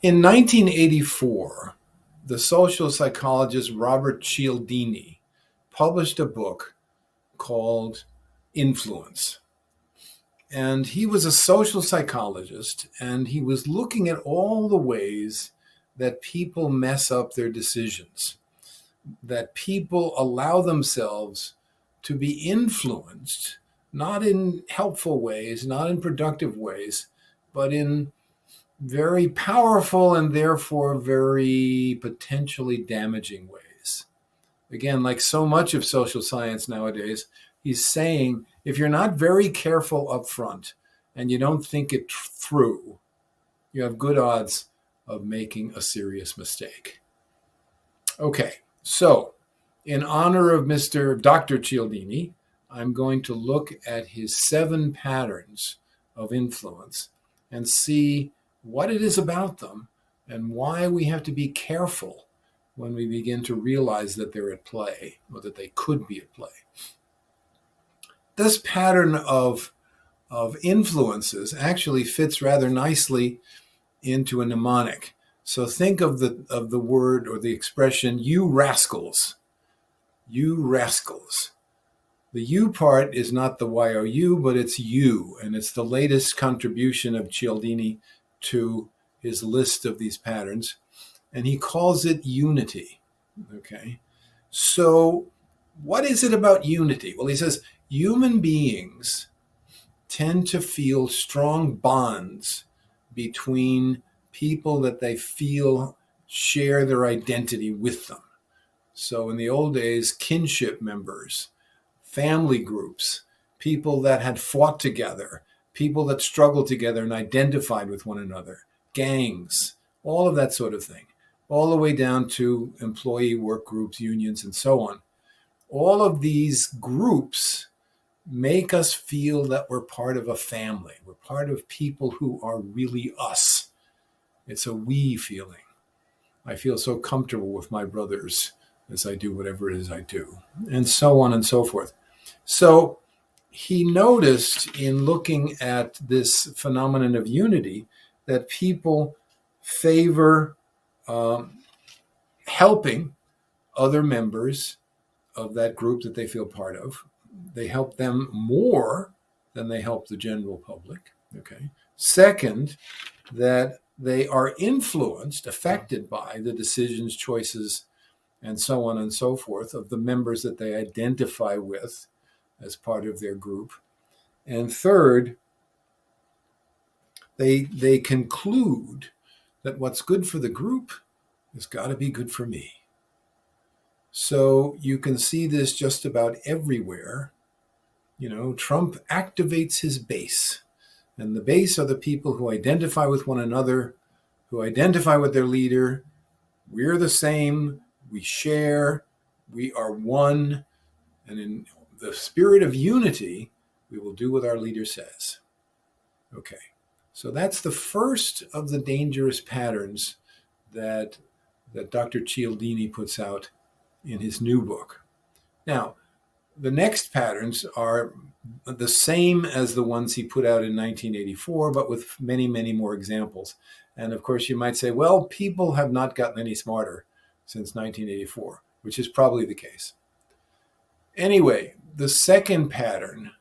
In 1984, the social psychologist Robert Cialdini published a book called Influence. And he was a social psychologist, and he was looking at all the ways that people mess up their decisions, that people allow themselves to be influenced, not in helpful ways, not in productive ways, but in very powerful and therefore very potentially damaging ways. Again, like so much of social science nowadays, he's saying if you're not very careful up front and you don't think it through, you have good odds of making a serious mistake. Okay, so in honor of Mr. Dr. Cialdini, I'm going to look at his 7 patterns of influence and see what it is about them and why we have to be careful when we begin to realize that they're at play or that they could be at play. This pattern of influences actually fits rather nicely into a mnemonic. So think of the word or the expression, you rascals. You rascals. The you part is not the Y-O-U, but it's you. And it's the latest contribution of Cialdini to his list of these patterns. And he calls it unity. Okay. So what is it about unity? Well, he says human beings tend to feel strong bonds between people that they feel share their identity with them. So in the old days, kinship members, family groups, people that had fought together, people that struggled together and identified with one another, gangs, all of that sort of thing, all the way down to employee work groups, unions, and so on. All of these groups make us feel that we're part of a family. We're part of people who are really us. It's a we feeling. I feel so comfortable with my brothers as I do whatever it is I do, and so on and so forth. So he noticed in looking at this phenomenon of unity that people favor helping other members of that group that they feel part of. They help them more than they help the general public. Okay. Second, that they are influenced, affected by the decisions, choices, and so on and so forth of the members that they identify with as part of their group. And third, they conclude that what's good for the group has got to be good for me. So you can see this just about everywhere. You know, Trump activates his base. And the base are the people who identify with one another, who identify with their leader. We're the same. We share. We are one. And in the spirit of unity, we will do what our leader says. Okay. So that's the first of the dangerous patterns that Dr. Cialdini puts out in his new book. Now, the next patterns are the same as the ones he put out in 1984, but with many, many more examples. And of course, you might say, well, people have not gotten any smarter since 1984, which is probably the case. Anyway, the second pattern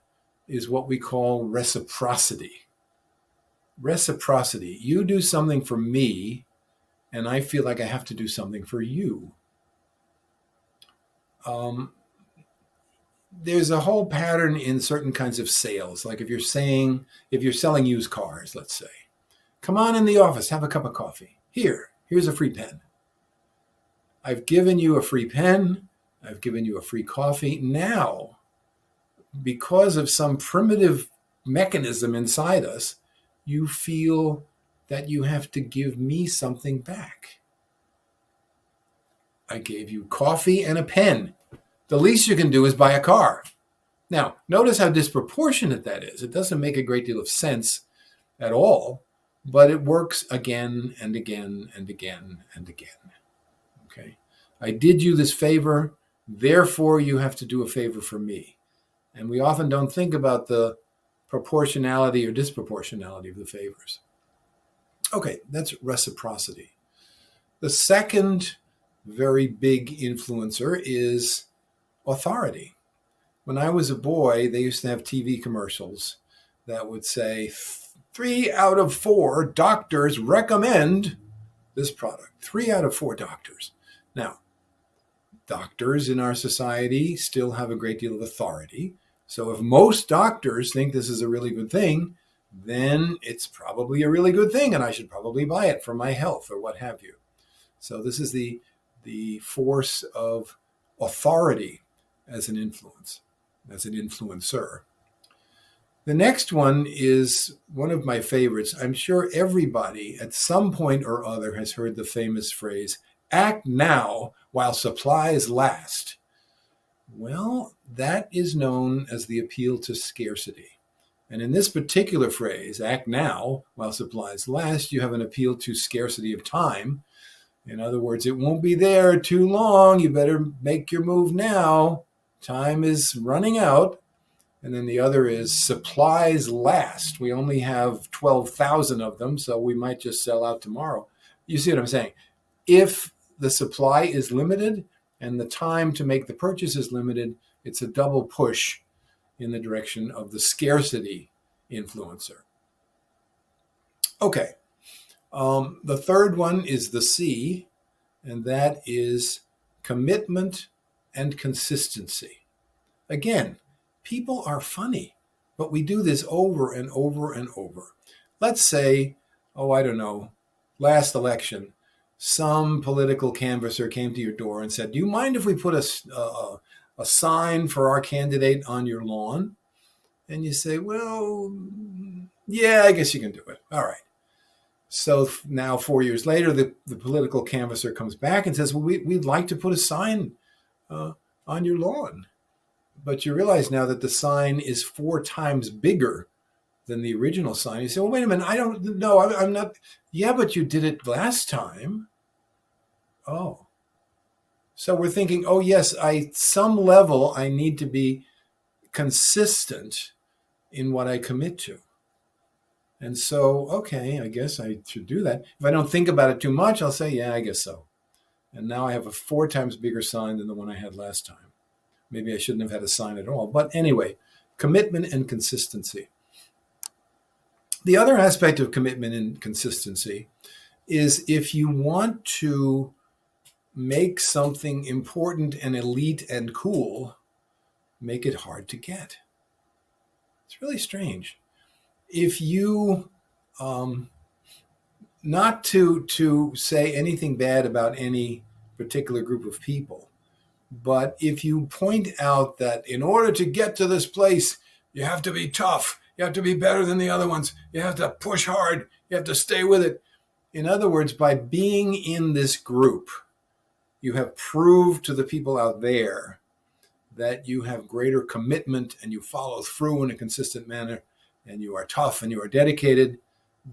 is what we call reciprocity. Reciprocity. You do something for me, and I feel like I have to do something for you. There's a whole pattern in certain kinds of sales. Like if you're selling used cars, let's say, come on in the office, have a cup of coffee. Here's a free pen. I've given you a free pen. I've given you a free coffee. Now, because of some primitive mechanism inside us, you feel that you have to give me something back. I gave you coffee and a pen. The least you can do is buy a car. Now, notice how disproportionate that is. It doesn't make a great deal of sense at all, but it works again and again and again and again. Okay? I did you this favor, therefore you have to do a favor for me. And we often don't think about the proportionality or disproportionality of the favors. Okay, that's reciprocity. The second very big influencer is authority. When I was a boy, they used to have TV commercials that would say 3 out of 4 doctors recommend this product. 3 out of 4 doctors. Now, doctors in our society still have a great deal of authority. So if most doctors think this is a really good thing, then it's probably a really good thing and I should probably buy it for my health or what have you. So this is the force of authority as an influence, as an influencer. The next one is one of my favorites. I'm sure everybody at some point or other has heard the famous phrase, act now while supplies last. Well, that is known as the appeal to scarcity. And in this particular phrase, act now while supplies last, you have an appeal to scarcity of time. In other words, it won't be there too long. You better make your move now. Time is running out. And then the other is supplies last. We only have 12,000 of them, so we might just sell out tomorrow. You see what I'm saying? If the supply is limited and the time to make the purchase is limited, it's a double push in the direction of the scarcity influencer. Okay. The third one is the C, and that is commitment and consistency. Again, people are funny, but we do this over and over and over. Let's say, I don't know, last election, some political canvasser came to your door and said, do you mind if we put a sign for our candidate on your lawn? And you say, well, yeah, I guess you can do it. All right. So now 4 years later, the political canvasser comes back and says, well, we'd like to put a sign on your lawn. But you realize now that the sign is 4 times bigger than the original sign. You say, well, wait a minute, I don't know. I'm not. Yeah, but you did it last time. Oh. So we're thinking, oh, yes, some level I need to be consistent in what I commit to. And so, okay, I guess I should do that. If I don't think about it too much, I'll say, yeah, I guess so. And now I have a 4 times bigger sign than the one I had last time. Maybe I shouldn't have had a sign at all. But anyway, commitment and consistency. The other aspect of commitment and consistency is if you want to make something important and elite and cool, make it hard to get. It's really strange. If you, not to say anything bad about any particular group of people, but if you point out that in order to get to this place, you have to be tough, you have to be better than the other ones, you have to push hard, you have to stay with it. In other words, by being in this group, you have proved to the people out there that you have greater commitment and you follow through in a consistent manner and you are tough and you are dedicated.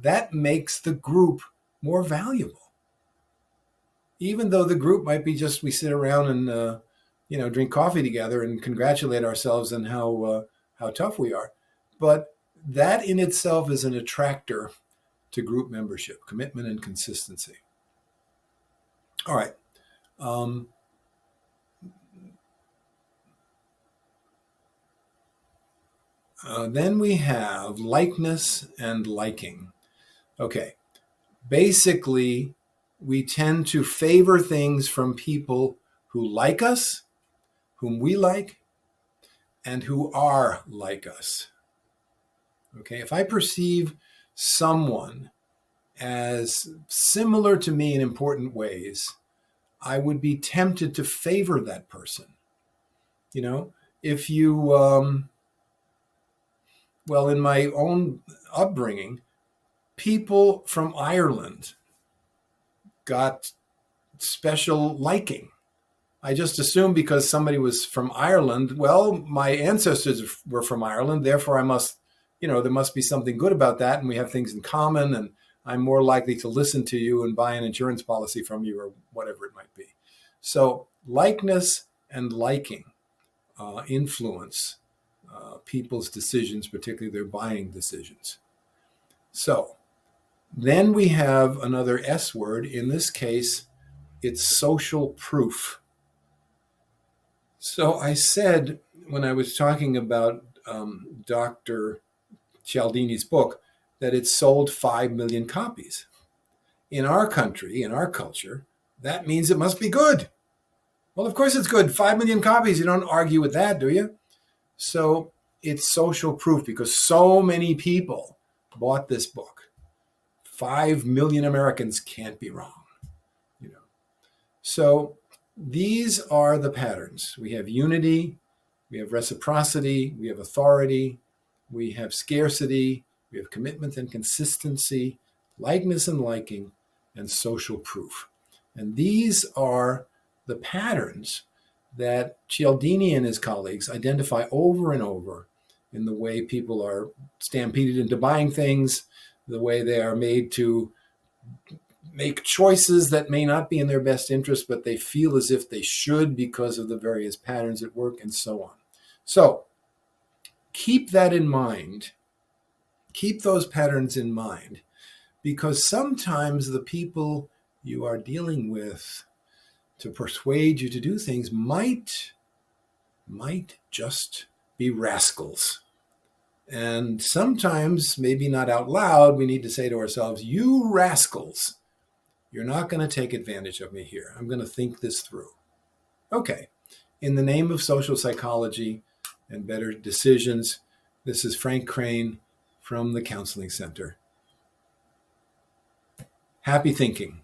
That makes the group more valuable. Even though the group might be just we sit around and drink coffee together and congratulate ourselves on how tough we are. But that in itself is an attractor to group membership, commitment and consistency. All right. Then we have likeness and liking. Okay. Basically, we tend to favor things from people who like us, whom we like, and who are like us. Okay, if I perceive someone as similar to me in important ways, I would be tempted to favor that person. You know, if you, in my own upbringing, people from Ireland got special liking. I just assumed because somebody was from Ireland, well, my ancestors were from Ireland, therefore I must, there must be something good about that, and we have things in common, and I'm more likely to listen to you and buy an insurance policy from you or whatever it might be. So likeness and liking influence people's decisions, particularly their buying decisions. So Then we have another S word. In this case, it's social proof. So I said when I was talking about Dr. Cialdini's book that it sold 5 million copies. In our country, in our culture, that means it must be good. Well, of course it's good. 5 million copies. You don't argue with that, do you? So it's social proof because so many people bought this book. 5 million Americans can't be wrong. You know. So these are the patterns. We have unity, we have reciprocity, we have authority, we have scarcity, we have commitment and consistency, likeness and liking, and social proof. And these are the patterns that Cialdini and his colleagues identify over and over in the way people are stampeded into buying things, the way they are made to make choices that may not be in their best interest, but they feel as if they should because of the various patterns at work and so on. So keep that in mind. Keep those patterns in mind, because sometimes the people you are dealing with to persuade you to do things might just be rascals. And sometimes, maybe not out loud, we need to say to ourselves, you rascals, you're not going to take advantage of me here. I'm going to think this through. Okay. In the name of social psychology and better decisions, this is Frank Crane from the Counseling Center. Happy thinking.